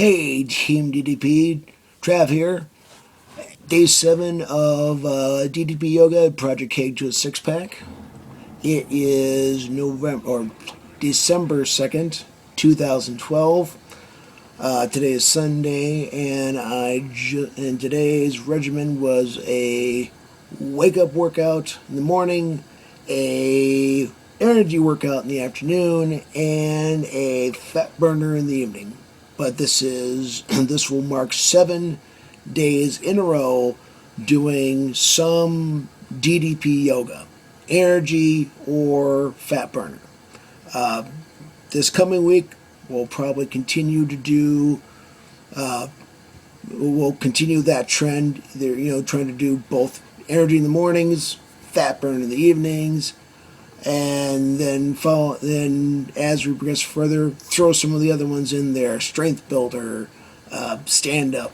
Hey, Team DDP, Trav here. Day 7 of DDP Yoga, Project Cake to a Six Pack. It is December 2nd, 2012. Today is Sunday, and today's regimen was a wake up workout in the morning, a energy workout in the afternoon, and a fat burner in the evening. But this will mark 7 days in a row doing some DDP yoga, energy or fat burner. This coming week, we'll probably continue to do. We'll continue that trend. They're trying to do both energy in the mornings, fat burn in the evenings, and then as we progress further, throw some of the other ones in there: strength builder, stand up,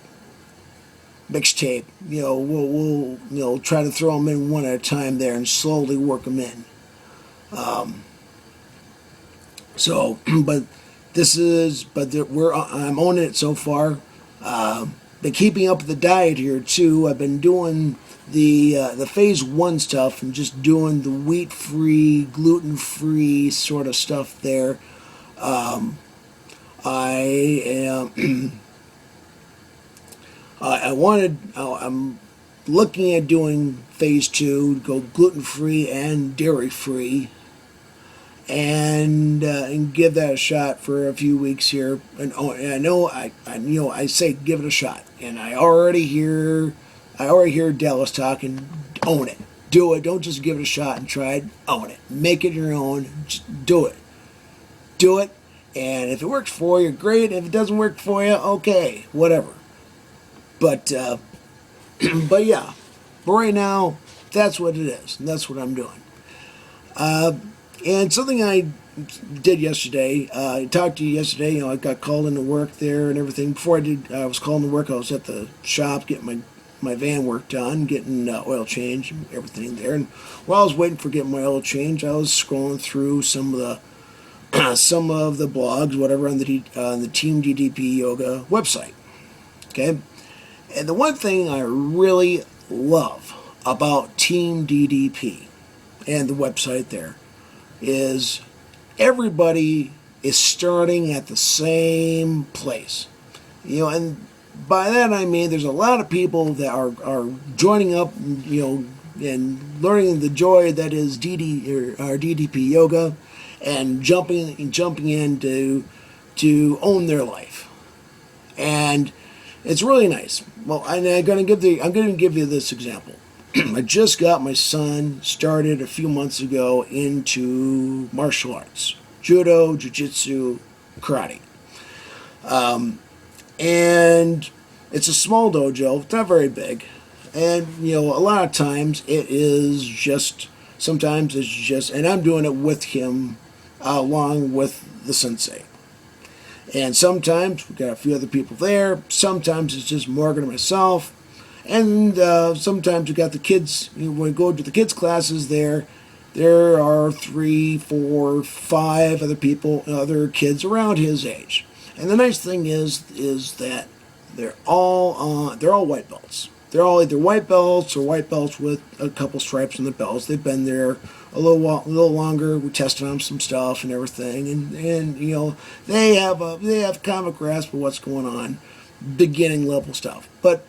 mixtape. We'll try to throw them in one at a time there and slowly work them in. I'm owning it so far. Been keeping up with the diet here too. I've been doing the phase 1 stuff and just doing the wheat-free, gluten-free sort of stuff there. I'm looking at doing phase 2, go gluten-free and dairy-free, and give that a shot for a few weeks here. And I say give it a shot, and I already hear Dallas talking. Own it, do it. Don't just give it a shot and try it. Own it, make it your own. Just do it, and if it works for you, great. If it doesn't work for you, okay, whatever. But yeah, but right now that's what it is, and that's what I'm doing. And something I did yesterday, I talked to you yesterday. I got called into work there and everything. Before I was called into work, I was at the shop getting my van work done, getting oil change and everything there. And while I was waiting for getting my oil change, I was scrolling through some of the blogs, whatever, on the Team DDP Yoga website. Okay, and the one thing I really love about Team DDP and the website there is everybody is starting at the same place. And by that I mean there's a lot of people that are joining up, and learning the joy that is DDP Yoga, and jumping in to own their life. And it's really nice. Well, I'm going to give you this example. I just got my son started a few months ago into martial arts: judo, jiu-jitsu, karate. And it's a small dojo. It's not very big. And, a lot of times sometimes it's just, and I'm doing it with him along with the sensei. And sometimes we've got a few other people there. Sometimes it's just Morgan and myself. And sometimes we got the kids. When we go to the kids' classes there are 3, 4, 5 other kids around his age. And the nice thing is that they're all white belts. They're all either white belts or white belts with a couple stripes on the belts. They've been there a little longer. We tested on some stuff and everything, and they have kind of a grasp of what's going on, beginning level stuff. But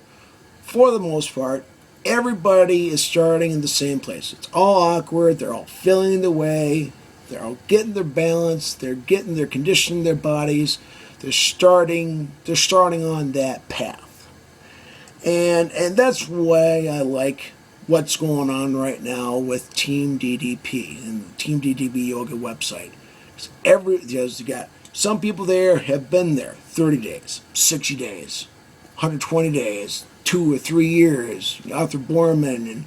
for the most part, everybody is starting in the same place. It's all awkward. They're all feeling the way. They're all getting their balance. They're conditioning their bodies. They're starting on that path. And that's why I like what's going on right now with Team DDP and the Team DDP Yoga website. You got some people there have been there 30 days, 60 days, 120 days, 2 or 3 years. Arthur Borman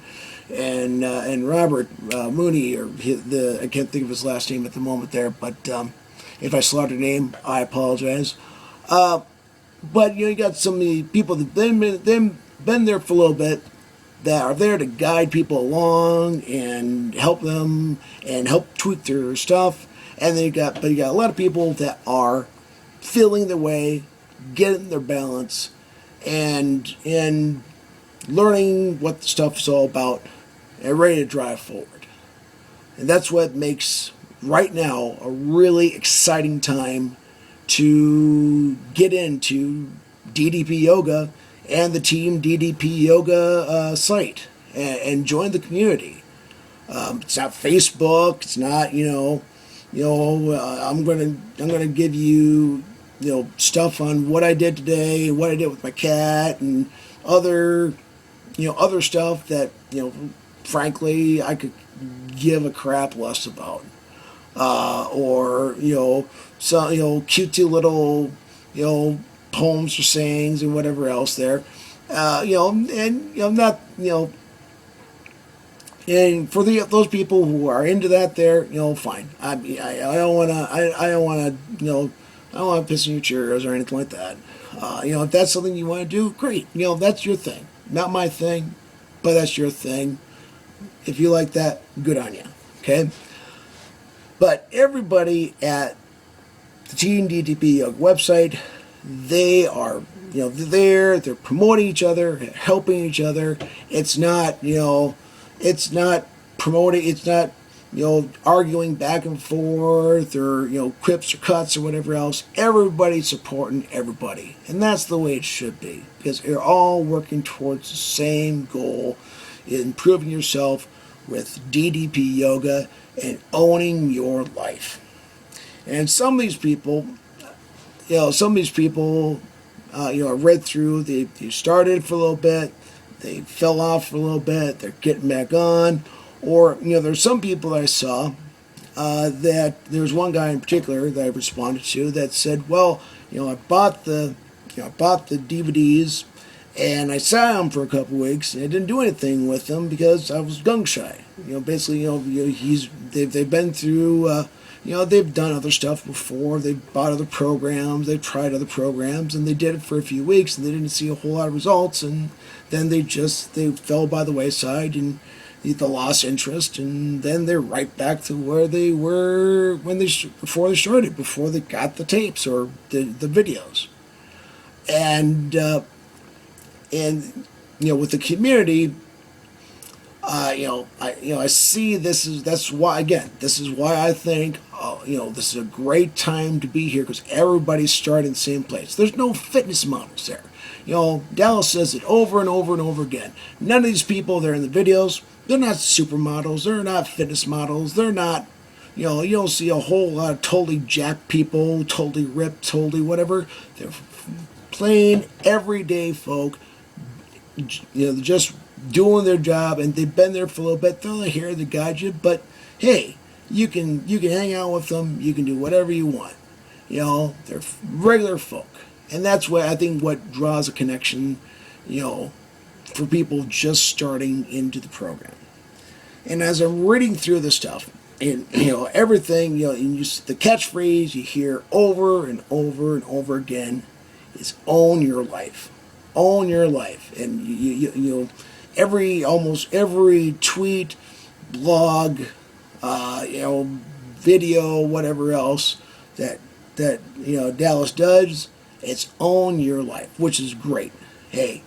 and Robert Mooney, I can't think of his last name at the moment there, but if I slaughtered a name, I apologize. But you got so many people that they've been there for a little bit, that are there to guide people along and help them and help tweak their stuff. And then you got a lot of people that are feeling their way, getting their balance, and learning what the stuff is all about, and ready to drive forward. And that's what makes right now a really exciting time to get into DDP Yoga and the Team DDP Yoga site, and join the community. It's not Facebook. It's not I'm gonna give you stuff on what I did today, what I did with my cat, and other stuff that frankly I could give a crap less about, or some cutesy little poems or sayings and whatever else there, not and for those people who are into that, there, fine. I don't wanna I don't want to piss in your Cheerios or anything like that. If that's something you want to do, great. That's your thing. Not my thing, but that's your thing. If you like that, good on you. Okay? But everybody at the Team DDP Yoga website, they are, they're promoting each other, helping each other. It's not, it's not promoting, it's not, arguing back and forth, or, quips or cuts or whatever else. Everybody's supporting everybody. And that's the way it should be, because you're all working towards the same goal, improving yourself with DDP Yoga and owning your life. And some of these people, I read through, they started for a little bit, they fell off for a little bit, they're getting back on. Or, there's some people that I saw that there's one guy in particular that I responded to that said, well, I bought the DVDs and I sat on them for a couple weeks and I didn't do anything with them because I was gun shy. Basically, they've been through, they've done other stuff before. They've bought other programs. They've tried other programs, and they did it for a few weeks and they didn't see a whole lot of results, and then they fell by the wayside and they lost interest, and then they're right back to where they were before they started, before they got the tapes or the videos. And with the community, I see that's why I think this is a great time to be here, because everybody's starting in the same place. There's no fitness models there. Dallas says it over and over and over again. None of these people that are in the videos, they're not supermodels. They're not fitness models. They're not, you don't see a whole lot of totally jacked people, totally ripped, totally whatever. They're plain, everyday folk, just doing their job, and they've been there for a little bit. They're here to guide you, but hey, you can hang out with them. You can do whatever you want. They're regular folk. And that's what draws a connection, for people just starting into the program. And as I'm reading through this stuff, and everything, the catchphrase you hear over and over and over again is "own your life." Own your life. And almost every tweet, blog, video, whatever else that Dallas does, it's own your life, which is great. Hey,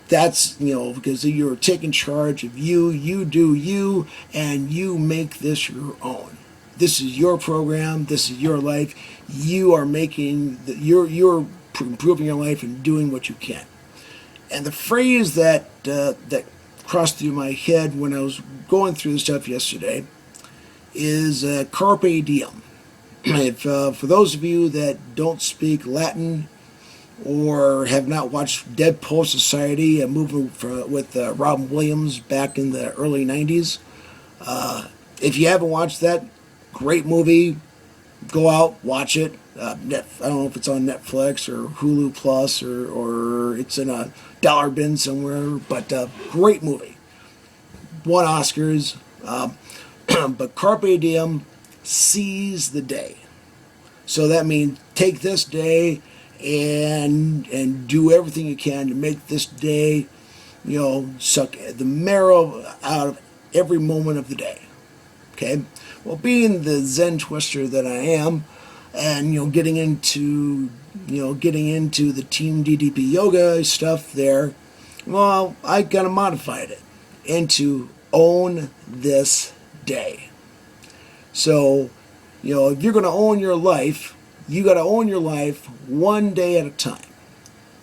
that's, because you're taking charge of you do you, and you make this your own. This is your program. This is your life. You are making, you're improving your life and doing what you can. And the phrase that crossed through my head when I was going through the stuff yesterday is carpe diem. If, for those of you that don't speak Latin or have not watched Dead Poet Society, a movie with Robin Williams back in the early 90s, if you haven't watched that, great movie. Go out, watch it. I don't know if it's on Netflix or Hulu Plus or it's in a dollar bin somewhere, but great movie. Won Oscars. But carpe diem, seize the day. So that means take this day and do everything you can to make this day, suck the marrow out of every moment of the day. Okay? Well, being the Zen twister that I am, and getting into the Team DDP Yoga stuff there. Well, I kind of modified it into own this day. So, if you're going to own your life, you got to own your life one day at a time.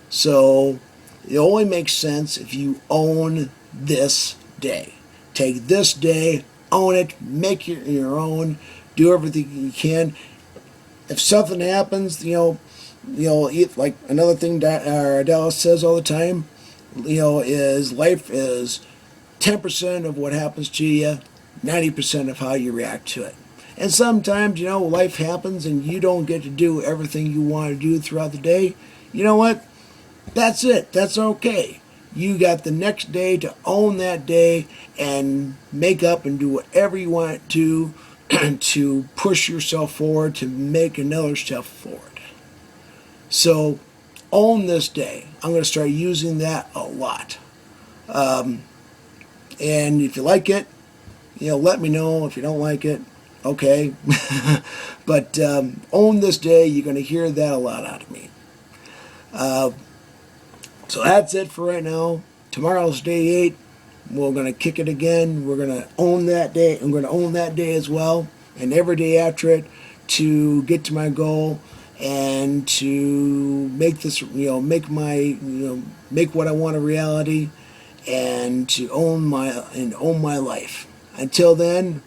So, it only makes sense if you own this day. Take this day, own it, make it your own, do everything you can. If something happens, like another thing that Dallas says all the time, is life is 10% of what happens to you, 90% of how you react to it. And sometimes, life happens and you don't get to do everything you want to do throughout the day. You know what? That's it. That's okay. You got the next day to own that day and make up and do whatever you want to to push yourself forward, to make another step forward. So, own this day. I'm going to start using that a lot. And if you like it, let me know. If you don't like it, okay. But own this day. You're going to hear that a lot out of me. So that's it for right now. Tomorrow's day 8. We're going to kick it again. We're going to own that day. I'm going to own that day as well, and every day after it, to get to my goal and to make this, make what I want a reality, and to own my life. Until then,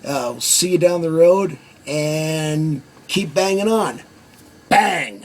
I'll see you down the road, and keep banging on. Bang!